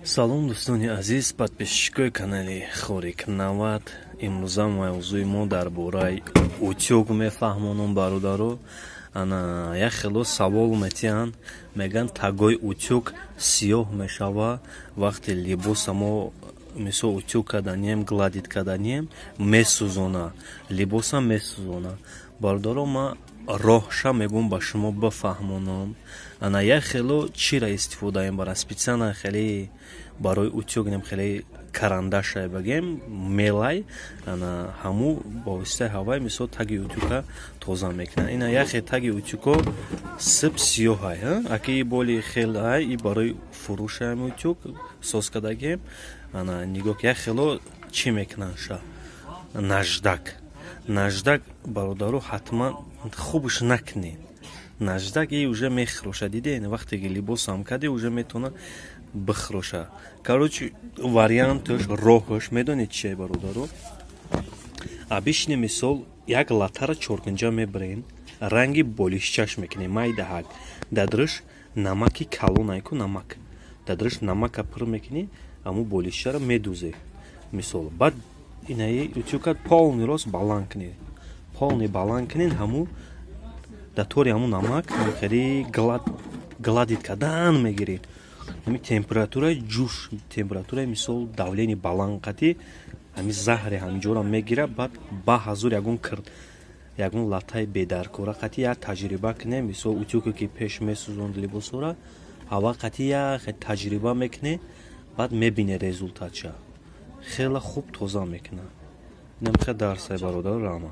Салом дӯстони азиз, подписчикои канали Хорик Навад. Имрӯза мавзӯи мо дар бораи утюг мефаҳмонам бародаро. Ана як хело савол метиҳанд, меган тагои утюг сиёҳ мешава вақте либоса мо мисол утюг карданем, гладит карданем, месӯзона, либоса месӯзона. Бародаро, ма роҳша мегум ба шумо бифаҳмонам. Ана як хело чира истифодаем бара специально хеле барои утюгнем хеле карандаша багем мелай ана ҳаму бо воситаи ҳавай мисол таги утюга тоза мекунад. Ина яхе таги утюго сиб сиёҳай, аки боли хелай и барои фурӯшаем утюг соз кардагем. Ана нигоҳ як хело чӣ мекунанша наждак бародаро ҳатман хубш накунед. Наждак и уже мехроша, диден вақте ки либосам каде уже метона бихроша. Короче варианташ роҳаш медонед чие бародаро? Обычный мисол як латара чоркинҷа мебарем, ранги болишчаш мекунем, майдаҳак дадраш намаки калонай ку намак дадраш намака пур мекунӣ, аму болишчара медӯзе мисол. Баъд инаи утюга полный рост баланд кунед, полный баланд кунед, ҳаму датори ҳаму намак хеле гладит кардан мегиред. Ҳами температураи ҷӯш, температураи мисол давлени баланд қати ҳами заҳри ҳамиҷора мегира. Баъд ба ҳазур ягон латаи бедаркора қати як таҷриба кунем. Мисол утюге ки пеш месӯзонд либосора ҳава қати як таҷриба мекунем, баъд мебинед результатша хеле хуб тоза мекунад. Намеха дарсай бародар Рама.